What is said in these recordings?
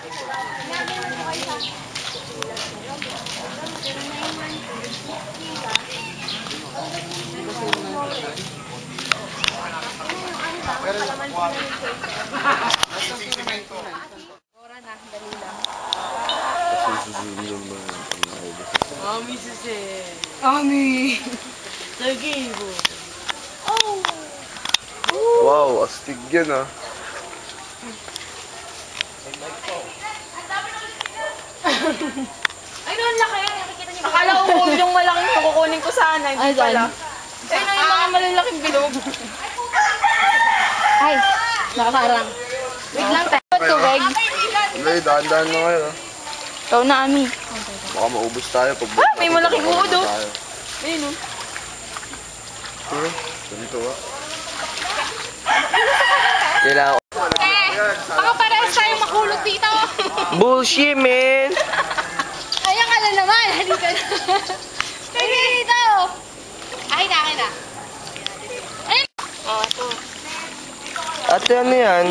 Ora na, dali lang. Ami sisi. Ami! Sagibo. Oh! Wow, astig yan ah. Ay, noon laki. Nakikita niyo. Akala ko yung malaking kukunin ko sana. Hindi pala. Ayun na yung mga malalaking bilog. Ay, nakakarang. Wait lang tayo. Tubig. Hindi, dahan-dahan na kayo ah. Ikaw na, Ami. Baka maubos tayo pag... May malaking uod oh. Ayun oh. Ganito ah. Kailangan ko. Baka parehas tayo makulog dito. Bullshit, man! Ayan ka na naman. Halika na. Pwede dito. Akin na. Ayun. Oh, ito. Ate, ano yan?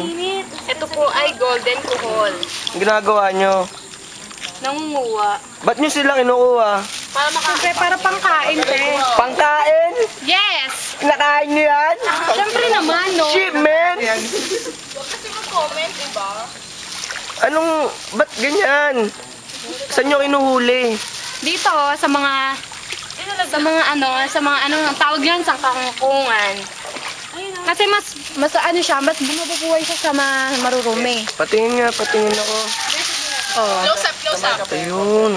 Ito po ay golden kuhol. Ang ginagawa nyo? Nangunguha. Ba't nyo sila kinukuha? Siyempre, para pangkain, te. Pangkain? Yes! Kinakain nyo yan? Siyempre naman, no? Shit, man! Kasi mag-comment, diba? Anong, ba't ganyan? Saan nyo kinuhuli? Dito, sa mga ang tawag yan, sa kangkungan. Kasi mas ano siya, mas bumubuhay siya sa marurumi. Patingin ako. Oh. Close up. Ayun.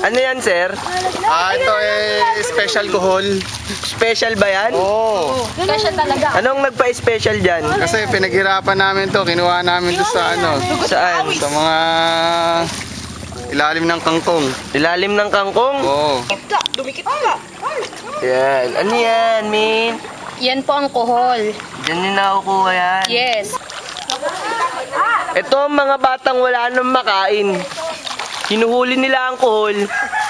Ano yan, sir? Ito eh, special kuhol. Special ba yan? Oo. Special talaga. Anong nagpa-special dyan? Kasi pinaghirapan namin to, kinuha namin to sa ano, Saan? sa mga ilalim ng kangkong. Ilalim ng kangkong? Oo. Dumikit ka. Yan. Ano yan, min? Yan po ang kuhol. Diyan din nakukuha yan. Yes. Ito ang mga batang wala nang makain. Hinuhuli nila ang kuhol.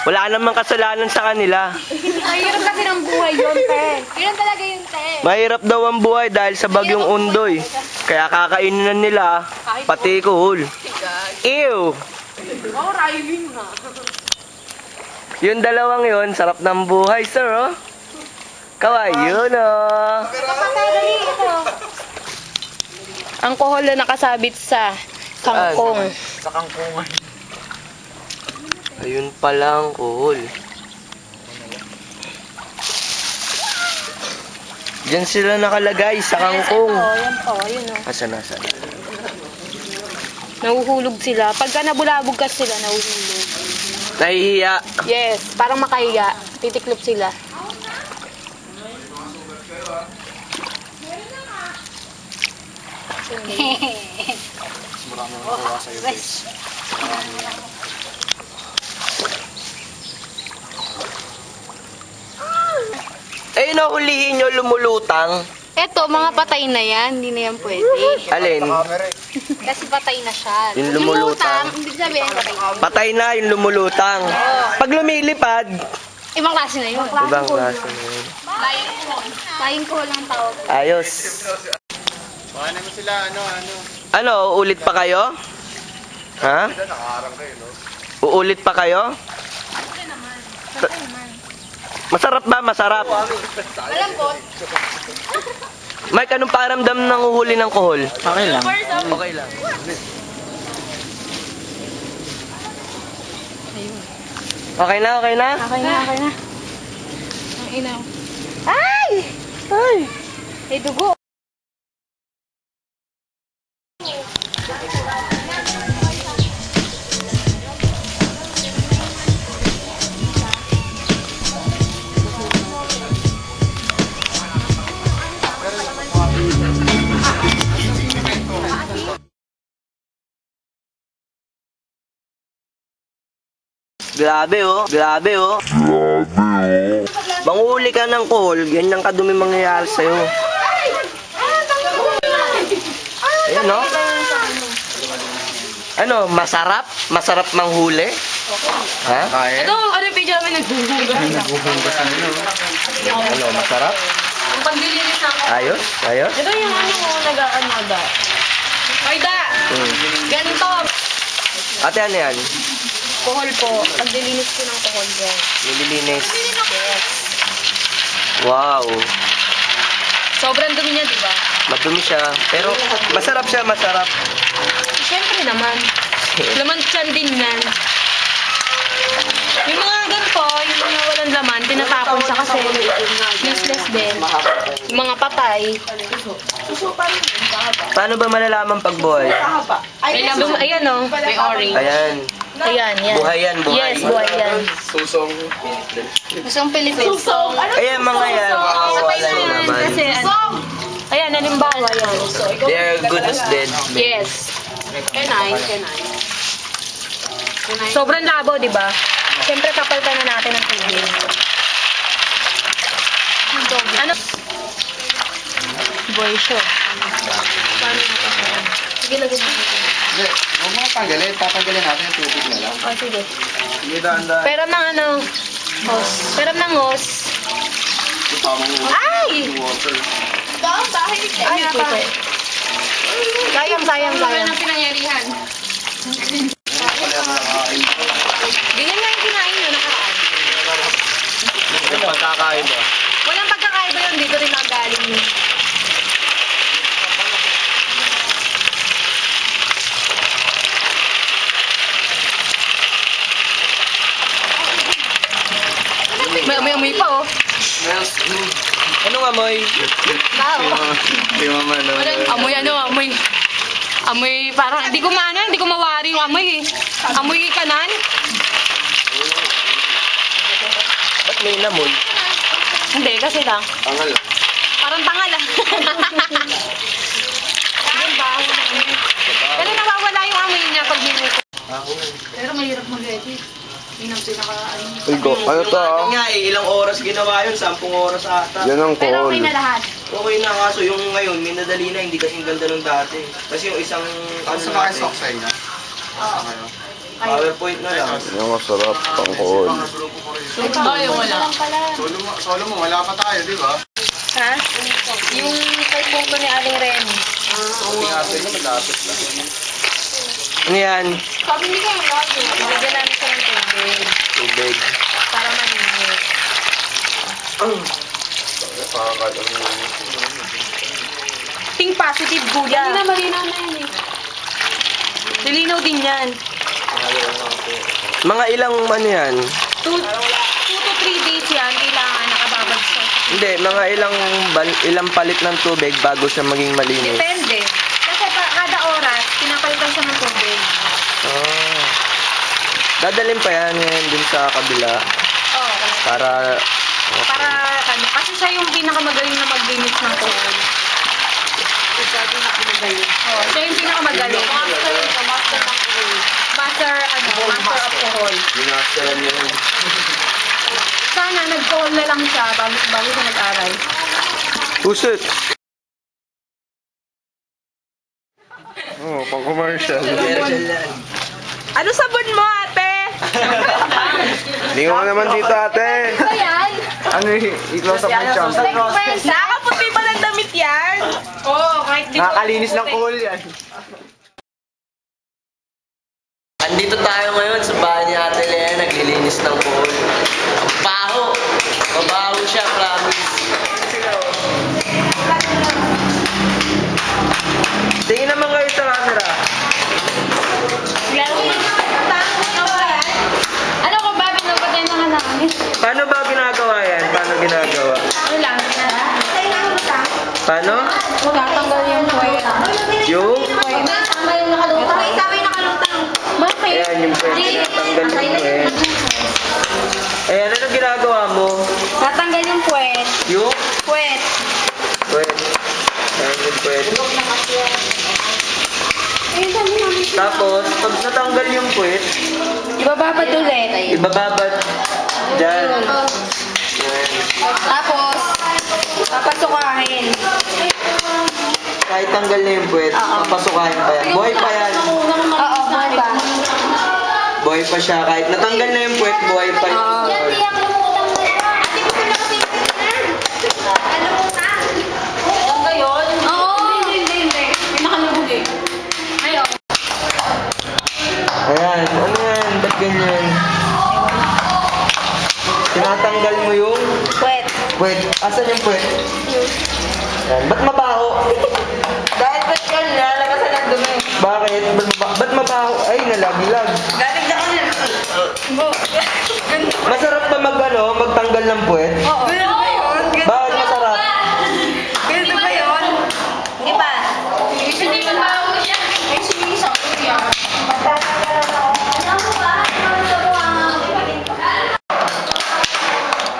Wala namang kasalanan sa kanila. Mahirap kasi ng buhay yun, te. Yun talaga yun, te. Mahirap daw ang buhay dahil sa bagyong Undoy. Kaya kakainin na nila pati kuhol. Ew! Oh, rhyming na. Yung dalawang yun, sarap ng buhay, sir, oh. Kaway, yun, oh. Ang kuhol na nakasabit sa kangkong. Sa kangkungan. Ayun pala ang kuhol. Diyan sila nakalagay sa kangkong. Yan po, yun oh. Asan? Nahuhulog sila. Pagka nabulabog ka sila, nahuhulog. Nahihiya. Yes, parang makahiga. Titiklop sila. Maraming nakuha sa'yo, guys. Eh, nahulihin nyo lumulutang. Eto, mga patay na yan. Hindi na yan pwede. Alin? Kasi patay na siya. Yung lumulutang. Hindi sabihin patay na. Patay na yung lumulutang. Pag lumilipad, Ibang klase na yun. ibang klase na yun. Lying ko lang tawag. Ayos. Baka naman sila, ano. Ano, uulit pa kayo? Ha? Nakaharang kayo, no? Uulit pa kayo? Masarap ba? Masarap. Malambot. Mike, anong pakiramdam ng uhuli ng kuhol? Okay lang. Okay lang. Okay na? Okay na. Ang ina. Ay! May dugo. Grabe oh. Manghuli ka ng kuhol, ganyan kadumi mangyayari sa'yo. Ayan no? Ano, masarap? Masarap manghuli? Ha? Kaya? Ito, ano yung video namin naghuhugas? Naghuhugasan nyo. Ano, masarap? Ang paglilinis ng Ayos? Ito yung ano mo nag-ano da. Ay da! Ganito! Ate, ano yan? Kuhol po. Paglilinis ko ng kuhol yan. Nililinis. Yes. Wow. Sobrang dumi niya, di ba? Madumi siya. Pero masarap siya, masarap. Siyempre naman. Laman tiyan din yan. Yung mga ganito, yung mga walang laman, tinatapon siya kasi useless din. Yung mga patay. Paano ba malalaman pag buhay? Ayan o. May orange. Ayan. Ayan, yan. Buhay yan, buhay. Yes, buhay yan. Susong. Susong Philippines. Ayan, mga yan. Makakawala yung naman. Kasi ano, ayan, halimbawa yan. They are good as dead. Yes. Sobrang labo, di ba? Siyempre, kapalitan na natin ang tubig. Ano? Boy show. Paano natin? Sige, lagyan mo. Hindi, huwag mo tanggalin. Tatanggalin natin yung tubig na lang. Oh, sige. Sige, dahan-dahan. Pero ng ano, hose. Pero ng hose. Ay! Water. Ay, puti. Sayang, sayang, sayang. Ang pinangyarihan. Ganyan nga yung kinain nyo, nakaraan. Ano pagkakain mo? Walang pagkakaiba yun, dito rin nakagaling yun. May amoy pa, oh. Anong amoy? Tao. Di mama na. Amoy ano, amoy. Amoy parang, hindi ko maano, hindi ko mawari yung amoy eh. Amoy kanan. Ba't may namoy? Hindi, kasi lang. Tangal. Parang tangal ah. Yung baho na amoy. Pero nawawala yung amoy niya pag minuto. Pero mahirap mag-edit. Yun ang pinaka ano. Ano to ah? Nga eh, ilang oras ginawa yun? 10 oras ata. Yan ang Pero call. okay na lahat. Okay na, kaso yung ngayon, minadali na, hindi kasing ganda nung dati. Kasi yung isang, ano natin, niya? PowerPoint na lang. Yung masarap pang call. Ay, wala. Solo mo, wala pa tayo, di ba? Ha? Yung kay punto ni Aling Remy. Tingnan na malapit lang. Ano yan? Bigyan namin siya ng tubig. Tubig. Para malinis. Think positive, kuya. Hindi na malinaw na yan eh. Nilinaw din yan. Mga ilang ano yan? 2 to 3 days yan, kailangan nakababad siya. Hindi, mga ilang palit ng tubig bago siya maging malinis. Depende. Kasi kada oras, pinapalitan siya ng tubig. Ah. Dadalhin pa yan ngayon dun sa kabila Oo. para Para, ano, kasi siya yung pinakamagaling na maglinis ng tuhod. Oo, siya yung pinakamagaling. Master ng tuhod. Master of tuhod. Ginasaran yun. Sana nag-tuhod na lang siya bago siya nag-aral. Pusit! Oo, pang commercial. Ano sabon mo, ate? Lingo ka naman dito, ate. Ano yan? Ano i-close up mo yung Nakaputi pa ng damit yan? Oo, kahit di ko. Nakakalinis ng call yan. Andito tayo ngayon sa bahay ni Ate Lea, naglilinis ng pool. Ang baho! Mabaho siya, promise. Tingin naman kayo sa camera. Ano ko ba? Pinapatay na nga namin. Paano ba ginagawa yan? Paano ginagawa? Ano lang? Paano? Tatanggal yung puwet. Yung? Tama yung nakalutang. May isa may nakalutang. Bakit? Ayan, yung pwede natanggal yung puwet. Ayan, ano ginagawa mo? Tatanggal yung puwet. Yung? Puwet. Puwet. Ayan yung puwet. Tapos, pag natanggal yung puwet, Ibababad ulit. ibababad dyan. Ayan. Tapos, papasukahin. Kahit tanggal na yung puwet, papasukahin pa yan. Buhay pa yan. Oo, buhay pa. Buhay pa siya. Kahit natanggal na yung puwet, buhay pa yun. Ano ba yun? Oo. Hindi. May nakalubog eh. Ayaw. Asan yung puwet? Yan. Ba't mabaho? Dahil ba't yan, nalagasan ng dumi. Bakit? Ba't mabaho? Ay, nalaglag. Galing na kami. Masarap ba magtanggal ng puwet? Oo. Ganun ba yun? Bakit masarap? Ganun ba yun? Hindi ba? Hindi mo ba ako siya? Ay, sige, sa kuya.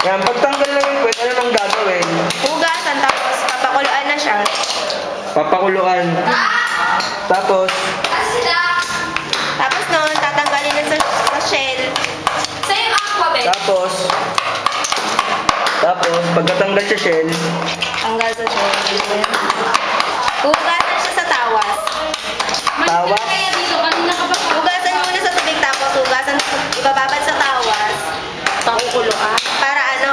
Yan, pagtanggal ng puwet, ano nang gagawin? Hugasan, tapos papakuluan na siya. Papakuluan. Tapos, Tapos noon, tatanggalin na sa shell. Sa'yo aqua, be. tapos, pagkatanggal sa shell, Tanggal sa shell. Hugasan siya sa tawas. tawas. Kaya dito, kanina ka pa. Hugasan muna sa tubig, tapos hugasan, ibababad sa tawas. Pakukuluan.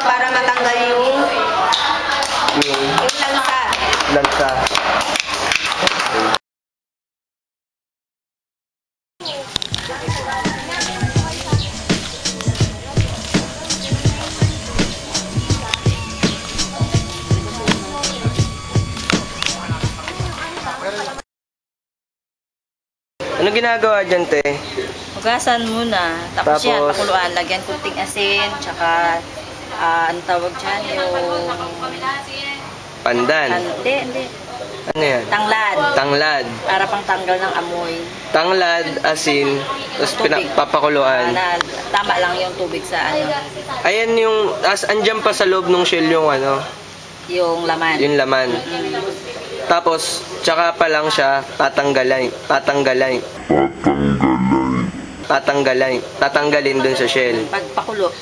Para matanggal yung lansa. Lansa. Ano ginagawa dyan, te? Hugasan muna. Tapos, yan, Tapos? pakuluan. Lagyan kunting asin, tsaka, ang tawag dyan, yung... Pandan. Hindi. Ano yan? Tanglad. Tanglad. Para pang tanggal ng amoy. Tanglad, asin, tapos Tubig. papakuluan. Tama lang yung tubig sa ano, Ayan yung, andyan pa sa loob ng shell yung yung laman. yung laman. Tapos, tsaka pa lang siya tatanggalin dun sa shell. Pagpakulo.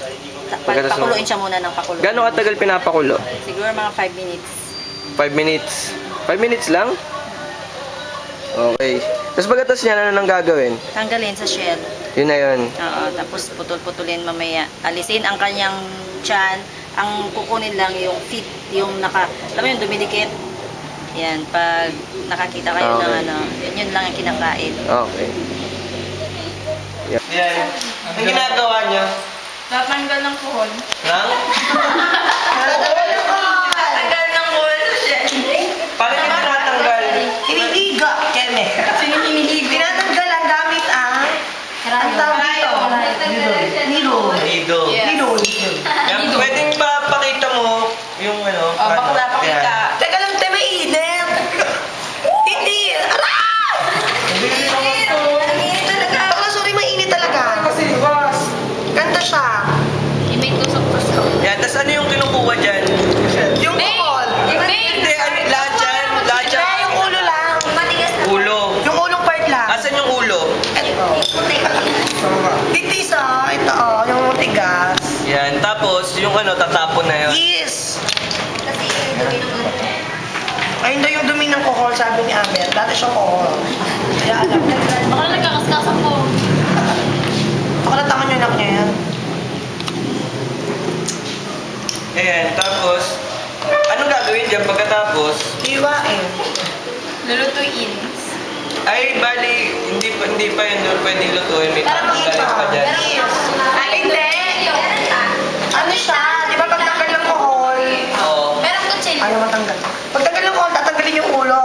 Pagkatapos Pakuluin siya muna ng pakulo. Gano'ng katagal pinapakulo? Siguro mga 5 minutes. 5 minutes. 5 minutes lang? Okay. Tapos pagkatapos niya, ano nang gagawin? Tanggalin sa shell. Yun na yun. Oo, tapos putol-putulin mamaya. Alisin ang kanyang tiyan. Ang kukunin lang yung feet, yung alam mo yung dumidikit. Yan, pag nakakita kayo ng Okay. yun lang ang kinakain. Okay. Yan. Ang ginagawa niya? Tatanggal ng kuhol. Nang? Tatanggal ng kuhol sa shell. Paano niya tinatanggal? Hinihiga, Kene. Tinatanggal ang gamit ang tawag dito. Nido. Nido. Yan, pwedeng pa pakita mo yung Bakla Yan. pakita. Teka lang, te, mainit. Hindi. Aray! Ang init talaga. Bakla, sorry, mainit talaga. Ganda siya. May tusok-tusok. Yan, tapos ano yung kinukuha dyan? Yung kuhol. Hindi, lahat dyan. Lahat dyan. Kaya yung ulo lang. Ulo. Yung ulong part lang. Asan yung ulo? Titis ito yung tigas. Yan, tapos yung tatapon na yun. Yes! Ayun daw yung dumi ng kuhol, sabi ni Amer. Dati siyang kuhol. Kaya alam. Baka nagkakaskasan ko. Ako natangan yung anak niya yan. Ayan, tapos, anong gagawin dyan pagkatapos? Hiwain. Lulutuin. Ay, bali, hindi pa yun doon pwedeng lutuin. May Para tatanggalin makita. pa dyan. Yes. Hindi. Ano siya? Di ba pag tanggal ng kuhol? Oo. Merong kutsilyo. Ayaw matanggal. Pag tanggal ng kuhol, tatanggalin yung ulo.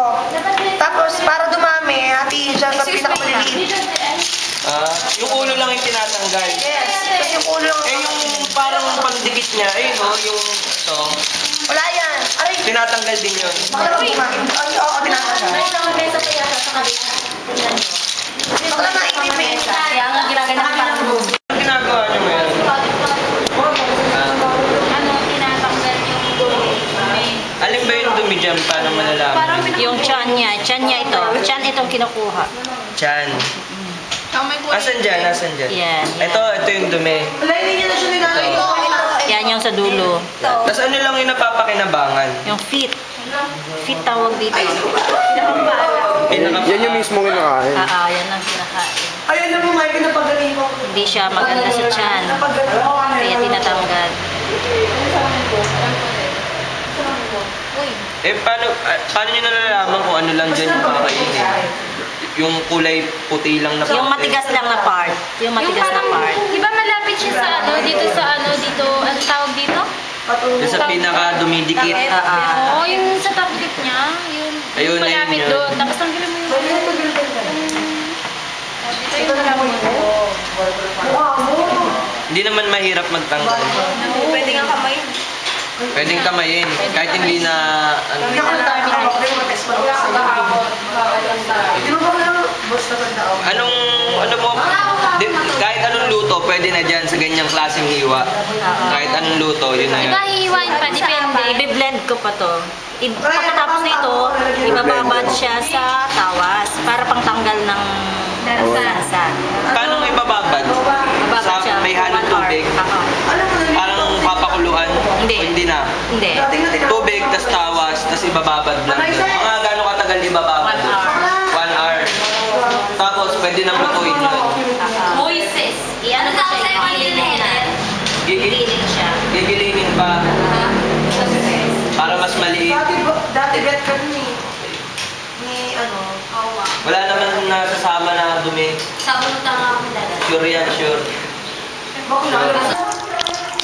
Tapos, para dumami, hatiin siya sa pinakamaliliit. Yung ulo lang yung tinatanggal. Yes. Tapos yung ulo yung... Eh, yung parang pandikit niya, ayun yung ito, Wala yan. Ay, tinatanggal din yun. bakla mag-umain. Ay, oo, tinatanggal. May isang mesa pa yata sa kabila. Bakla naitipid. Kaya ang ginagawa parang Anong ginagawa niyo ngayon? Ano, tinatanggal yung dumi. Alin ba yung dumi dyan? Paano malalaman? yung tiyan niya ito. Tiyan itong kinukuha. Chan. Asan dyan? Asan dyan? Yan. Ito yung dumi. Wala, hindi niya na siya nilalagay. Yan yung sa dulo. Tapos ano lang yung napapakinabangan? Yung feet. Feet tawag dito. Yan yung mismo kinakain. Yan ang kinakain. Ayun na mo, Mike, napagaling mo. Hindi siya maganda sa tiyan. Napagaling mo. Kaya tinatanggal. Paano nyo nalalaman kung ano lang dyan yung kakainin? Yung kulay puti lang na Yung parte. matigas lang na part. Yung matigas na part. Di ba malapit siya sa dito, ang tawag dito? Yung sa pinaka dumidikit. Oo, yung sa top lip niya, yun. Ayun, Yung malapit ayun yun. doon. Tapos tanggalin mo yung... Dito yung malapit doon. Hindi naman mahirap magtanggal. Pwede nga kamay. Pwedeng kamayin. Kahit hindi na... Ano, anong... Ano mo... Kahit anong luto, pwede na dyan sa ganyang klaseng hiwa. Kahit anong luto, yun na yun. Iba hihiwain pa, depende. I-blend ko pa to. Pagkatapos nito, ibababad siya sa tawas para pangtanggal ng lansa. Paano may bababad? Sa may halong tubig? Parang papakuluan? Hindi. O hindi na? Hindi. Tubig, tas tawas, tas ibababad lang. Mga gano'ng katagal ibababad? 1 hour. 1 hour. Tapos, pwede nang lutuin yun. Moises. I-ano ko siya, i-gilinin na. Gilinin siya. Gigilinin pa para mas maliit. Dati bet ka nun eh. Ni ano. Wala naman nasasama na dumi. Sabon na nga ako dala. Sure yan, sure.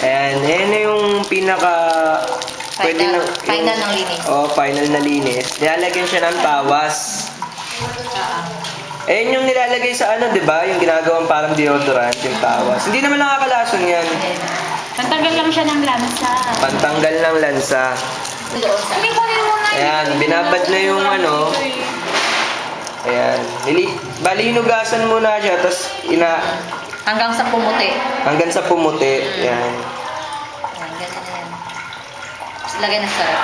And yan na yung pinaka... Final ng linis. Oh, final na linis. Nilalagyan siya ng tawas. Ayan yung nilalagay sa ano, di ba? Yung ginagawang parang deodorant, yung tawas. Hindi naman nakakalason yan. Pantanggal lang siya ng lansa. Pantanggal ng lansa. Hindi ko rin muna. Ayan, binabad na yung ano. Ayan. Bali, hinugasan muna siya, tapos Hanggang sa pumuti. hanggang sa pumuti. Ayan. Yan, ganyan na yan. Tapos lagay na sa ref.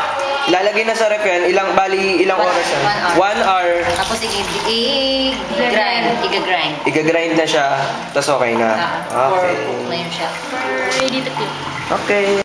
Ilalagay na sa ref yan. Ilang oras yan? 1 hour. Tapos i-grind. Iga-grind. Iga-grind na siya, tapos okay na. Okay. Cook na yun siya. Ready to cook. Okay.